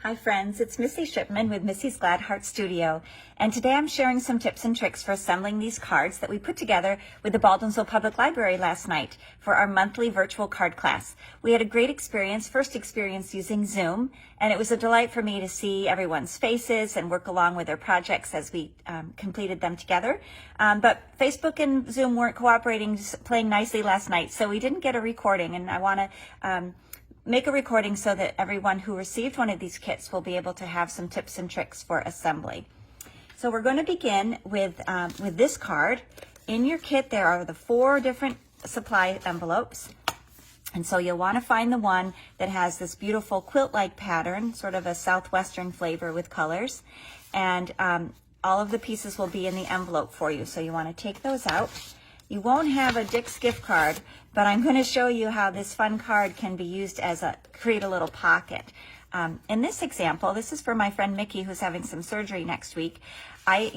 Hi friends, it's Missy Shipman with Missy's Glad Heart Studio, and today I'm sharing some tips and tricks for assembling these cards that we put together with the Baldwinsville Public Library last night for our monthly virtual card class. We had a great experience, first experience using Zoom, and it was a delight for me to see everyone's faces and work along with their projects as we completed them together. But Facebook and Zoom weren't cooperating, playing nicely last night, so we didn't get a recording, and I want to make a recording so that everyone who received one of these kits will be able to have some tips and tricks for assembly. So we're going to begin with this card. In your kit there are the 4 different supply envelopes, and so you'll want to find the one that has this beautiful quilt-like pattern, sort of a southwestern flavor with colors, and all of the pieces will be in the envelope for you, so you want to take those out. You won't have a Dick's gift card, but I'm going to show you how this fun card can be used as create a little pocket. In this example, this is for my friend Mickey who's having some surgery next week. I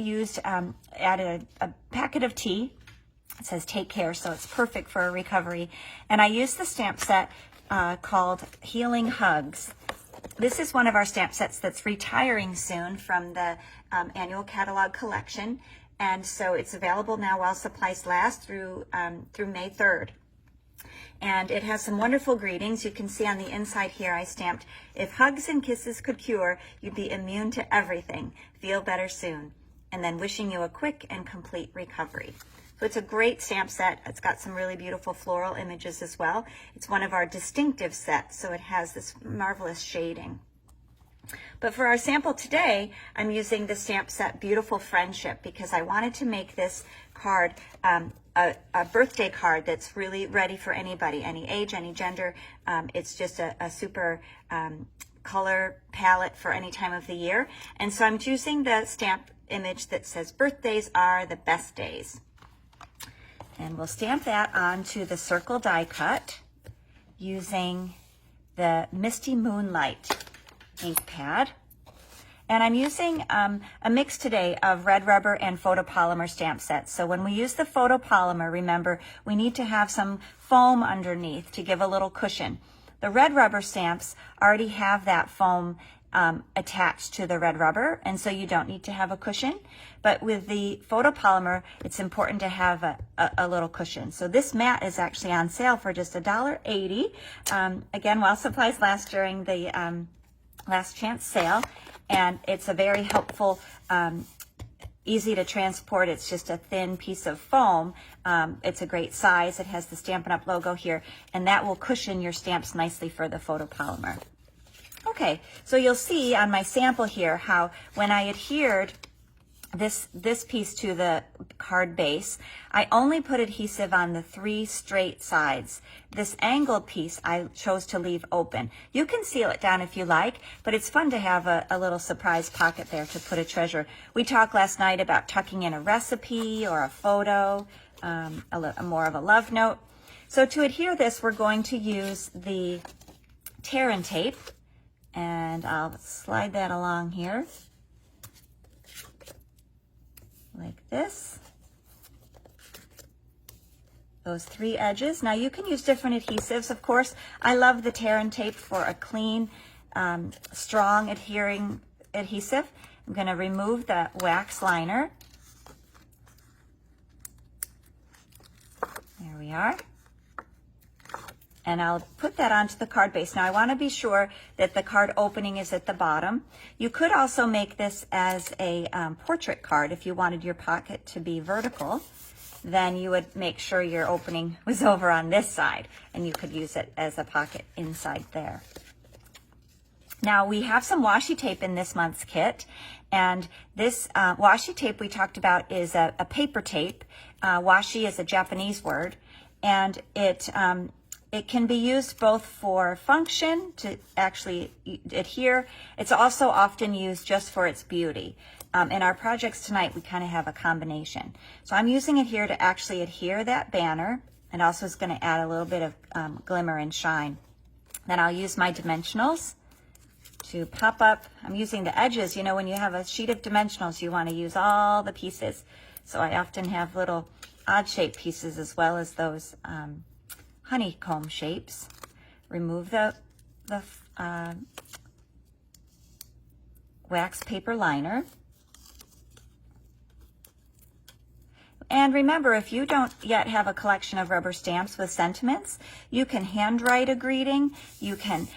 added a packet of tea. It says take care, so it's perfect for a recovery. And I used the stamp set called Healing Hugs. This is one of our stamp sets that's retiring soon from the annual catalog collection. And so it's available now while supplies last through May 3rd. And it has some wonderful greetings. You can see on the inside here I stamped, if hugs and kisses could cure, you'd be immune to everything. Feel better soon. And then wishing you a quick and complete recovery. So it's a great stamp set. It's got some really beautiful floral images as well. It's one of our distinctive sets, so it has this marvelous shading. But for our sample today, I'm using the stamp set Beautiful Friendship because I wanted to make this card a birthday card that's really ready for anybody, any age, any gender. It's just a super color palette for any time of the year. And so I'm choosing the stamp image that says birthdays are the best days. And we'll stamp that onto the circle die cut using the Misty Moonlight ink pad. And I'm using a mix today of red rubber and photopolymer stamp sets. So when we use the photopolymer, remember, we need to have some foam underneath to give a little cushion. The red rubber stamps already have that foam attached to the red rubber, and so you don't need to have a cushion. But with the photopolymer, it's important to have a little cushion. So this mat is actually on sale for just $1.80. Again, while supplies last during the last chance sale. And it's a very helpful, easy to transport. It's just a thin piece of foam. It's a great size. It has the Stampin' Up logo here, and that will cushion your stamps nicely for the photopolymer. Okay, so you'll see on my sample here how when I adhered this piece to the card base, I only put adhesive on the 3 straight sides. This angled piece I chose to leave open. You can seal it down if you like, but it's fun to have a little surprise pocket there to put a treasure. We talked last night about tucking in a recipe or a photo, more of a love note. So to adhere this, we're going to use the tear and tape, and I'll slide that along here like this. Those 3 edges. Now you can use different adhesives, of course. I love the tear and tape for a clean, strong adhering adhesive. I'm going to remove the wax liner. There we are. And I'll put that onto the card base. Now I want to be sure that the card opening is at the bottom. You could also make this as a portrait card if you wanted your pocket to be vertical. Then you would make sure your opening was over on this side, and you could use it as a pocket inside there. Now we have some washi tape in this month's kit, and this washi tape we talked about is a paper tape. Washi is a Japanese word, and it can be used both for function, to actually adhere. It's also often used just for its beauty. In our projects tonight, we kind of have a combination. So I'm using it here to actually adhere that banner, and also is going to add a little bit of glimmer and shine. Then I'll use my dimensionals to pop up. I'm using the edges. You know, when you have a sheet of dimensionals, you want to use all the pieces. So I often have little odd-shaped pieces as well as those honeycomb shapes. Remove the wax paper liner. And remember, if you don't yet have a collection of rubber stamps with sentiments, you can handwrite a greeting, you can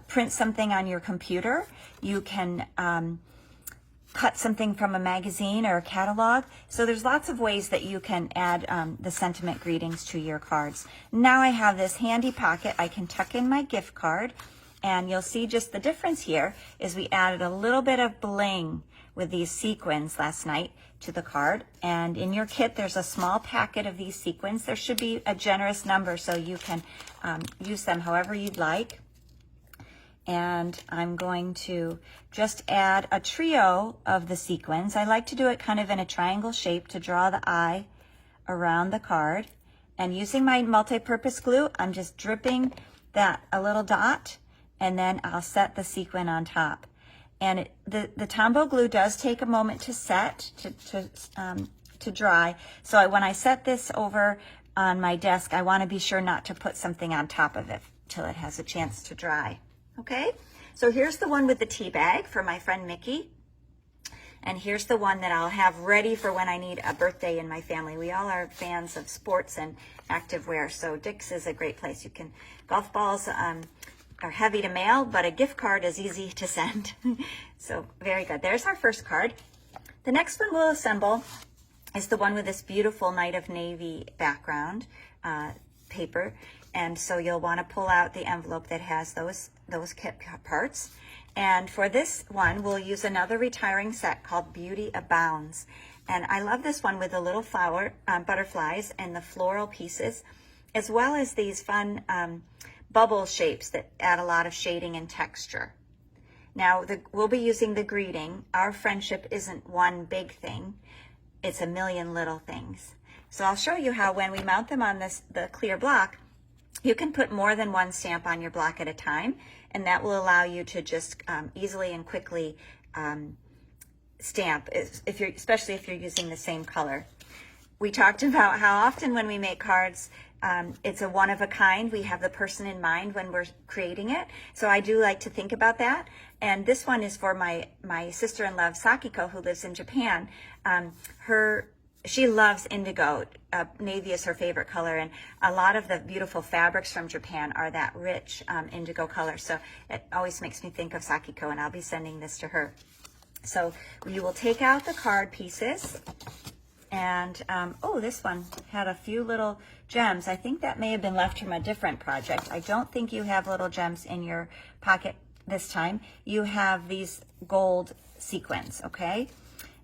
print something on your computer, you can cut something from a magazine or a catalog. So there's lots of ways that you can add the sentiment greetings to your cards. Now I have this handy pocket. I can tuck in my gift card, and you'll see just the difference here is we added a little bit of bling with these sequins last night to the card. And in your kit, there's a small packet of these sequins. There should be a generous number so you can use them however you'd like. And I'm going to just add a trio of the sequins. I like to do it kind of in a triangle shape to draw the eye around the card. And using my multi-purpose glue, I'm just dripping that a little dot, and then I'll set the sequin on top. And the Tombow glue does take a moment to set, to dry. So when I set this over on my desk, I want to be sure not to put something on top of it till it has a chance to dry. Okay, so here's the one with the tea bag for my friend Mickey. And here's the one that I'll have ready for when I need a birthday in my family. We all are fans of sports and activewear, so Dick's is a great place. You can, golf balls are heavy to mail, but a gift card is easy to send. So very good. There's our first card. The next one we'll assemble is the one with this beautiful Night of Navy background paper. And so you'll want to pull out the envelope that has those kit parts. And for this one, we'll use another retiring set called Beauty Abounds. And I love this one with the little flower butterflies and the floral pieces, as well as these fun bubble shapes that add a lot of shading and texture. Now, we'll be using the greeting. Our friendship isn't one big thing. It's a million little things. So I'll show you how when we mount them on the clear block, you can put more than one stamp on your block at a time, and that will allow you to just easily and quickly stamp, especially if you're using the same color. We talked about how often when we make cards, it's a one of a kind. We have the person in mind when we're creating it. So I do like to think about that. And this one is for my sister-in-law, Sakiko, who lives in Japan. She loves indigo. Navy is her favorite color, and a lot of the beautiful fabrics from Japan are that rich indigo color. So it always makes me think of Sakiko, and I'll be sending this to her. So you will take out the card pieces, and oh, this one had a few little gems. I think that may have been left from a different project. I don't think you have little gems in your pocket this time. You have these gold sequins, okay?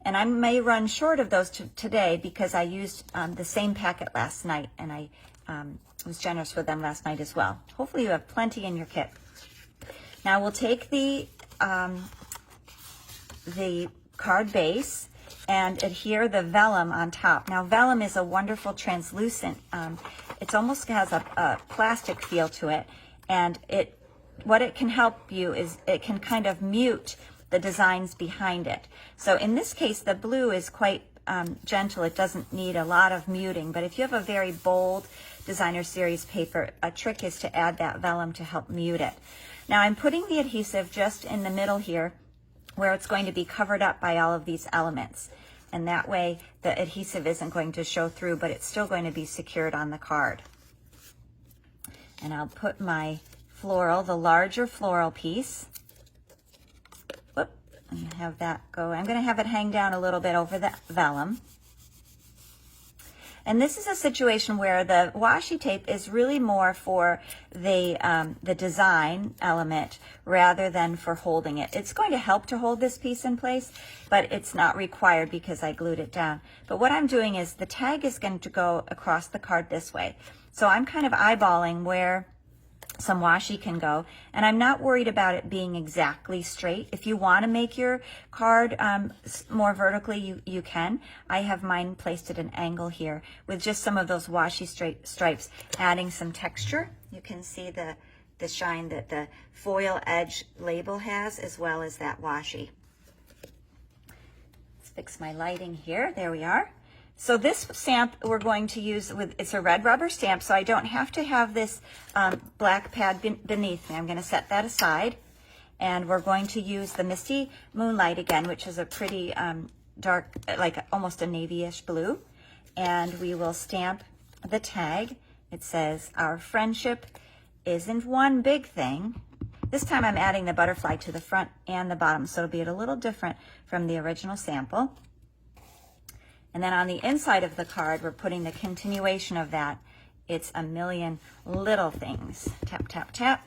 And I may run short of those today because I used the same packet last night, and I was generous with them last night as well. Hopefully you have plenty in your kit. Now we'll take the card base and adhere the vellum on top. Now vellum is a wonderful translucent, it almost has a plastic feel to it, and what it can help you is it can kind of mute the designs behind it. So in this case, the blue is quite gentle. It doesn't need a lot of muting, but if you have a very bold designer series paper, a trick is to add that vellum to help mute it. Now I'm putting the adhesive just in the middle here where it's going to be covered up by all of these elements. And that way the adhesive isn't going to show through, but it's still going to be secured on the card. And I'll put my floral, the larger floral piece, and have that go. I'm going to have it hang down a little bit over the vellum. And this is a situation where the washi tape is really more for the design element rather than for holding it. It's going to help to hold this piece in place, but it's not required because I glued it down. But what I'm doing is the tag is going to go across the card this way. So I'm kind of eyeballing where some washi can go, and I'm not worried about it being exactly straight. If you want to make your card more vertically, you can. I have mine placed at an angle here with just some of those washi stripes, adding some texture. You can see the shine that the foil edge label has, as well as that washi. Let's fix my lighting here. There we are. So this stamp we're going to use it's a red rubber stamp, so I don't have to have this black pad beneath me. I'm going to set that aside. And we're going to use the Misty Moonlight again, which is a pretty dark, like almost a navy-ish blue. And we will stamp the tag. It says, "Our friendship isn't one big thing." This time I'm adding the butterfly to the front and the bottom, so it'll be a little different from the original sample. And then on the inside of the card, we're putting the continuation of that. It's a million little things. Tap, tap, tap.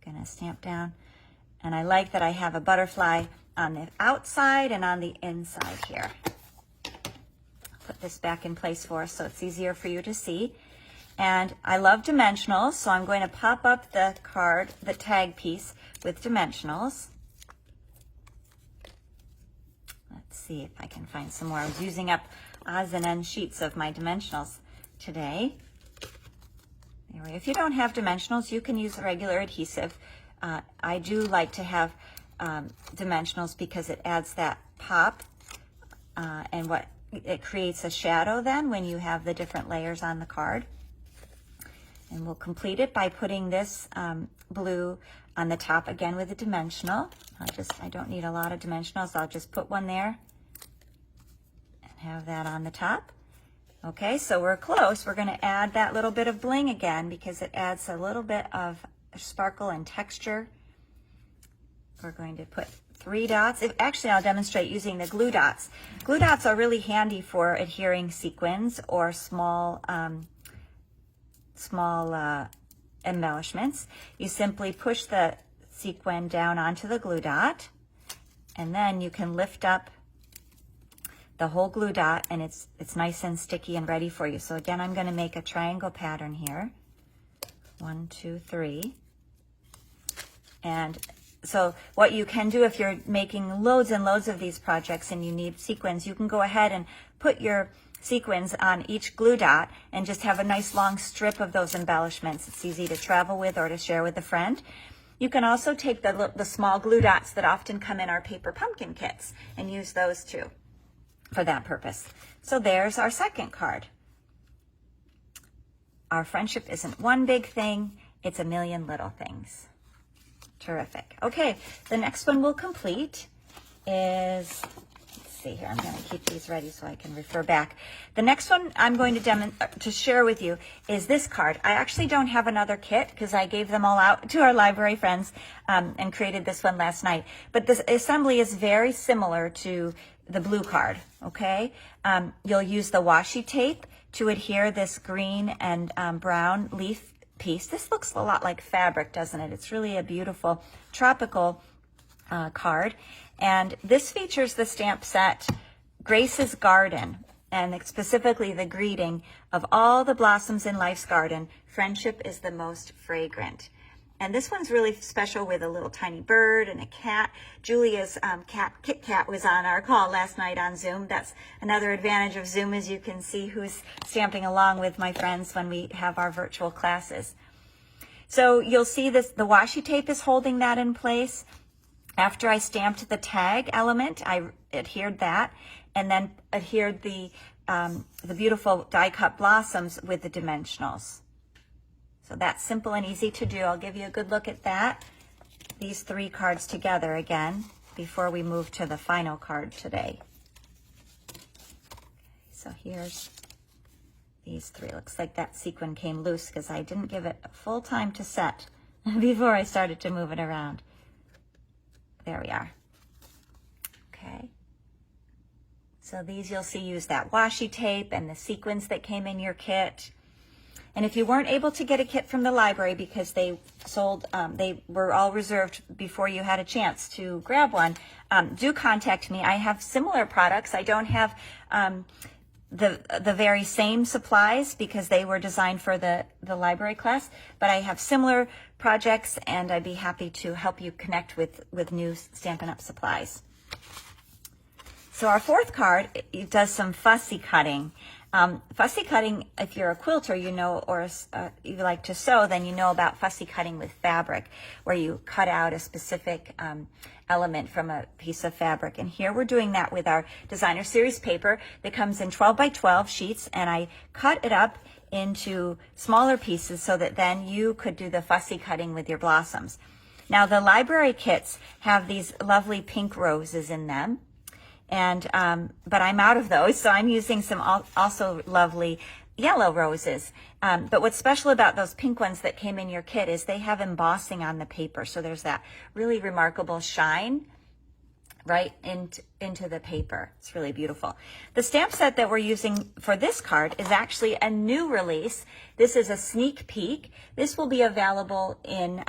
Gonna stamp down. And I like that I have a butterfly on the outside and on the inside here. Put this back in place for us so it's easier for you to see. And I love dimensionals, so I'm going to pop up the card, the tag piece with dimensionals. Let's see if I can find some more. I was using up odds and ends sheets of my dimensionals today. Anyway, if you don't have dimensionals, you can use regular adhesive. I do like to have dimensionals because it adds that pop and it creates a shadow then when you have the different layers on the card. And we'll complete it by putting this blue on the top again with a dimensional. I don't need a lot of dimensionals. I'll just put one there and have that on the top. Okay, so we're close. We're going to add that little bit of bling again because it adds a little bit of sparkle and texture. We're going to put 3 dots. Actually, I'll demonstrate using the glue dots. Glue dots are really handy for adhering sequins or small embellishments. You simply push the sequin down onto the glue dot, and then you can lift up the whole glue dot, and it's nice and sticky and ready for you. So again, I'm going to make a triangle pattern here. 1, 2, 3. And so what you can do if you're making loads and loads of these projects and you need sequins, you can go ahead and put your sequins on each glue dot and just have a nice long strip of those embellishments. It's easy to travel with or to share with a friend. You can also take the small glue dots that often come in our paper pumpkin kits and use those too for that purpose. So there's our second card. Our friendship isn't one big thing, it's a million little things. Terrific. Okay, the next one we'll complete is, let's see here, I'm going to keep these ready so I can refer back. The next one I'm going to share with you is this card. I actually don't have another kit because I gave them all out to our library friends and created this one last night. But this assembly is very similar to the blue card, okay? You'll use the washi tape to adhere this green and brown leaf piece. This looks a lot like fabric, doesn't it? It's really a beautiful tropical card. And this features the stamp set Grace's Garden, and specifically the greeting of all the blossoms in life's garden, friendship is the most fragrant. And this one's really special with a little tiny bird and a cat. Julia's Kit Kat was on our call last night on Zoom. That's another advantage of Zoom, is you can see who's stamping along with my friends when we have our virtual classes. So you'll see this, the washi tape is holding that in place. After I stamped the tag element, I adhered that and then adhered the beautiful die cut blossoms with the dimensionals. So that's simple and easy to do. I'll give you a good look at that. These 3 cards together again before we move to the final card today. So here's these 3. Looks like that sequin came loose because I didn't give it full time to set before I started to move it around. There we are. Okay. So these you'll see use that washi tape and the sequins that came in your kit. And if you weren't able to get a kit from the library because they sold, they were all reserved before you had a chance to grab one, do contact me. I have similar products. I don't have the very same supplies because they were designed for the library class, but I have similar projects and I'd be happy to help you connect with new Stampin' Up! Supplies. So our 4th card, it does some fussy cutting. Fussy cutting, if you're a quilter, you know, or you like to sew, then you know about fussy cutting with fabric, where you cut out a specific element from a piece of fabric. And here we're doing that with our designer series paper that comes in 12 by 12 sheets, and I cut it up into smaller pieces so that then you could do the fussy cutting with your blossoms. Now the library kits have these lovely pink roses in them, and but I'm out of those, so I'm using some also lovely yellow roses. But what's special about those pink ones that came in your kit is they have embossing on the paper, so there's that really remarkable shine right into the paper. It's really beautiful. The stamp set that we're using for this card is actually a new release. This is a sneak peek. This will be available in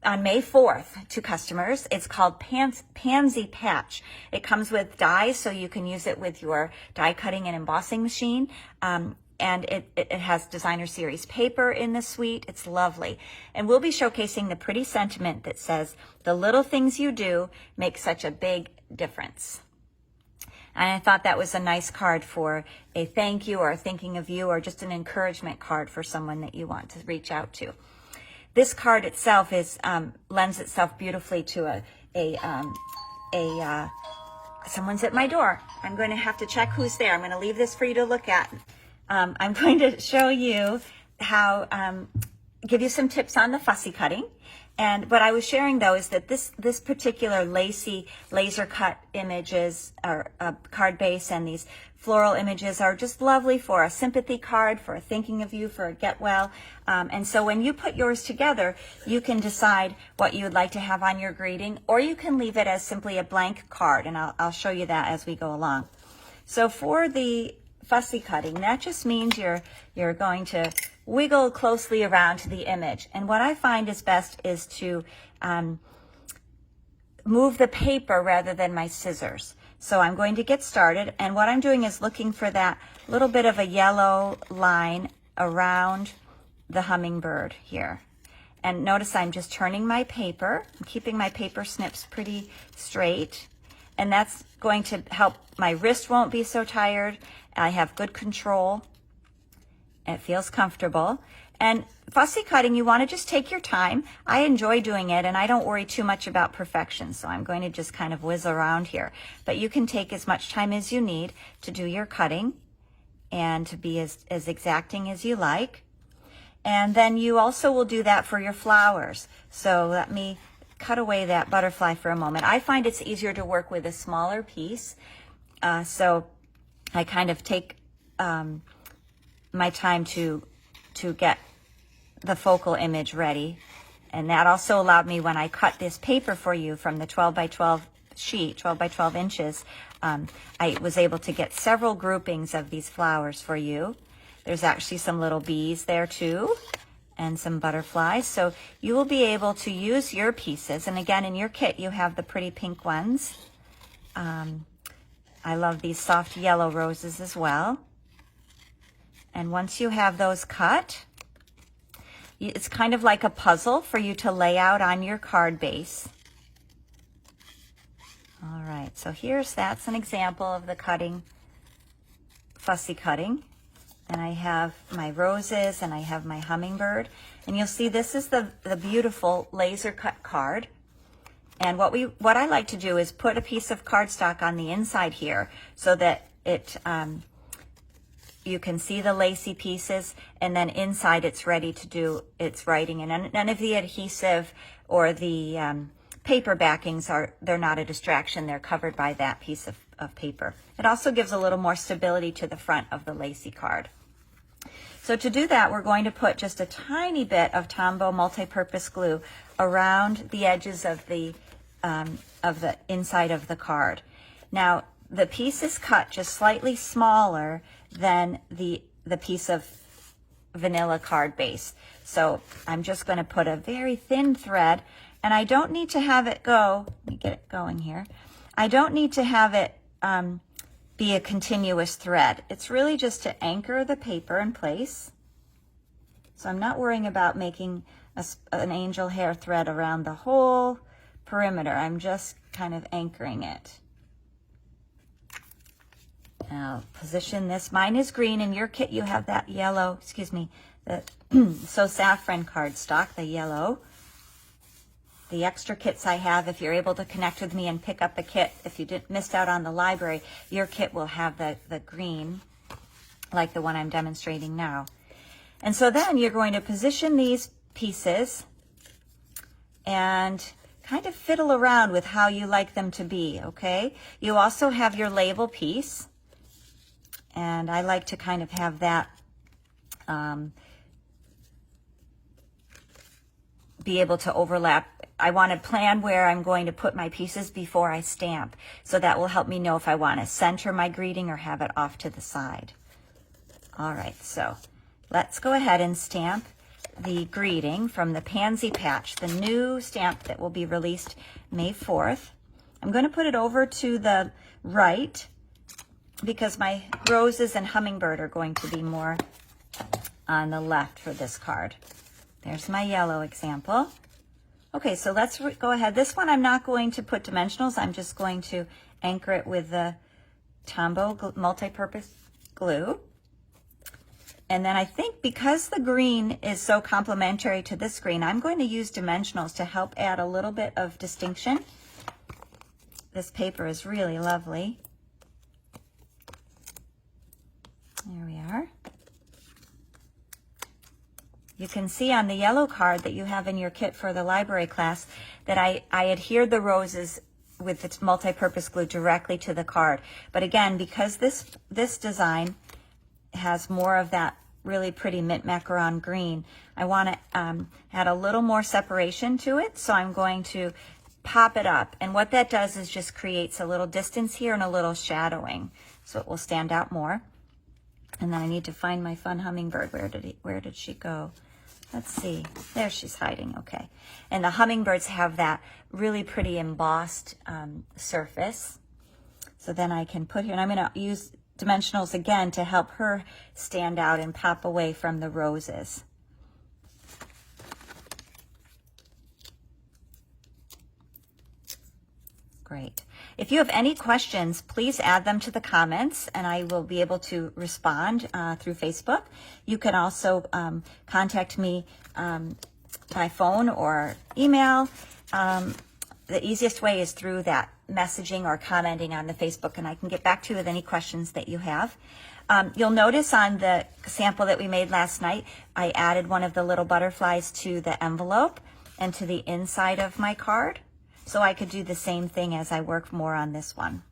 on May 4th to customers. It's called Pansy Patch. It comes with dies, so you can use it with your die cutting and embossing machine. And it has designer series paper in the suite. It's lovely. And we'll be showcasing the pretty sentiment that says, the little things you do make such a big difference. And I thought that was a nice card for a thank you or thinking of you, or just an encouragement card for someone that you want to reach out to. This card itself is lends itself beautifully to someone's at my door. I'm going to have to check who's there. I'm going to leave this for you to look at. I'm going to show you how, give you some tips on the fussy cutting. And what I was sharing though is that this particular lacy laser cut images or card base and these floral images are just lovely for a sympathy card, for a thinking of you, for a get well. And so when you put yours together, you can decide what you would like to have on your greeting, or you can leave it as simply a blank card, and I'll show you that as we go along. So for the fussy cutting, that just means you're going to wiggle closely around to the image. And what I find is best is to move the paper rather than my scissors. So I'm going to get started, and what I'm doing is looking for that little bit of a yellow line around the hummingbird here. And notice I'm just turning my paper. I'm keeping my paper snips pretty straight, and that's going to help. My wrist won't be so tired. I have good control. It feels comfortable. And fussy cutting, you want to just take your time. I enjoy doing it, and I don't worry too much about perfection, so I'm going to just kind of whiz around here. But you can take as much time as you need to do your cutting and to be as exacting as you like. And then you also will do that for your flowers. So let me cut away that butterfly for a moment. I find it's easier to work with a smaller piece, so I kind of take my time to get the focal image ready. And that also allowed me, when I cut this paper for you from the 12 by 12 sheet, 12 by 12 inches, I was able to get several groupings of these flowers for you. There's actually some little bees there too, and some butterflies. So you will be able to use your pieces. And again, in your kit, you have the pretty pink ones. I love these soft yellow roses as well. And once you have those cut, it's kind of like a puzzle for you to lay out on your card base. All right, so that's an example of the cutting, fussy cutting. And I have my roses and I have my hummingbird. And you'll see this is the beautiful laser cut card. And what I like to do is put a piece of cardstock on the inside here so that you can see the lacy pieces, and then inside it's ready to do its writing. And none of the adhesive or the paper backings they're not a distraction. They're covered by that piece of paper. It also gives a little more stability to the front of the lacy card. So to do that, we're going to put just a tiny bit of Tombow multi-purpose glue around the edges of the inside of the card. Now, the piece is cut just slightly smaller than the piece of vanilla card base. So I'm just going to put a very thin thread, and I don't need to have it go. Let me get it going here. I don't need to have it be a continuous thread. It's really just to anchor the paper in place. So I'm not worrying about making an angel hair thread around the whole perimeter. I'm just kind of anchoring it. Now position this. Mine is green. In your kit you have that yellow, the So Saffron cardstock, the yellow. The extra kits I have, if you're able to connect with me and pick up the kit, if you missed out on the library, your kit will have the green, like the one I'm demonstrating now. And so then you're going to position these pieces and kind of fiddle around with how you like them to be, okay? You also have your label piece, and I like to kind of have that be able to overlap. I want to plan where I'm going to put my pieces before I stamp, so that will help me know if I want to center my greeting or have it off to the side. All right, so let's go ahead and stamp the greeting from the Pansy Patch, the new stamp that will be released May 4th. I'm going to put it over to the right because my roses and hummingbird are going to be more on the left for this card. There's my yellow example. Okay, so let's go ahead. This one I'm not going to put dimensionals. I'm just going to anchor it with the Tombow multi-purpose glue. And then I think because the green is so complementary to this green, I'm going to use dimensionals to help add a little bit of distinction. This paper is really lovely. There we are. You can see on the yellow card that you have in your kit for the library class that I adhered the roses with the multi-purpose glue directly to the card. But again, because this design has more of that really pretty mint macaron green, I want to add a little more separation to it, so I'm going to pop it up, and what that does is just creates a little distance here and a little shadowing, so it will stand out more. And then I need to find my fun hummingbird. Where did she go? Let's see. There she's hiding. Okay. And the hummingbirds have that really pretty embossed surface. So then I can put here, and I'm going to use dimensionals again to help her stand out and pop away from the roses. Great. If you have any questions, please add them to the comments and I will be able to respond through Facebook. You can also contact me by phone or email. The easiest way is through that messaging or commenting on the Facebook, and I can get back to you with any questions that you have. You'll notice on the sample that we made last night, I added one of the little butterflies to the envelope and to the inside of my card. So I could do the same thing as I work more on this one.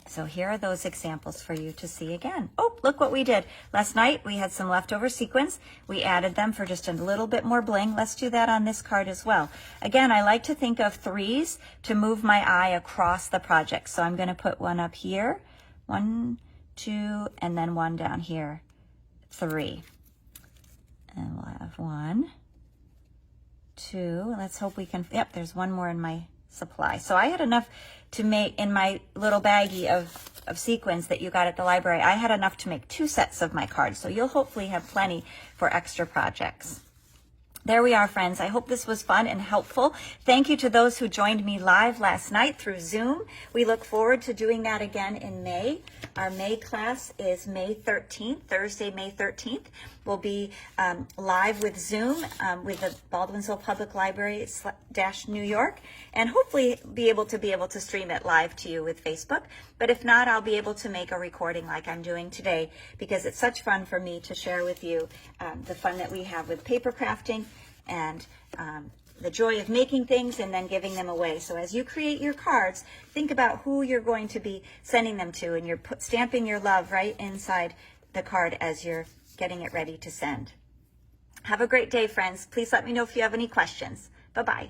So here are those examples for you to see again. Oh, look what we did. Last night we had some leftover sequins. We added them for just a little bit more bling. Let's do that on this card as well. Again, I like to think of threes to move my eye across the project. So I'm going to put one up here, 1, 2, and then one down here, 3. And we'll have 1, 2. Let's hope we can, yep, there's one more in my supply. So I had enough to make in my little baggie of sequins that you got at the library. I had enough to make 2 sets of my cards. So you'll hopefully have plenty for extra projects. There we are, friends. I hope this was fun and helpful. Thank you to those who joined me live last night through Zoom. We look forward to doing that again in May. Our May class is May 13th, Thursday, May 13th. We'll be live with Zoom with the Baldwinsville Public Library New York, and hopefully be able to stream it live to you with Facebook. But if not, I'll be able to make a recording like I'm doing today, because it's such fun for me to share with you the fun that we have with paper crafting and the joy of making things and then giving them away. So as you create your cards, think about who you're going to be sending them to, and you're stamping your love right inside the card as you're getting it ready to send. Have a great day, friends. Please let me know if you have any questions. Bye-bye.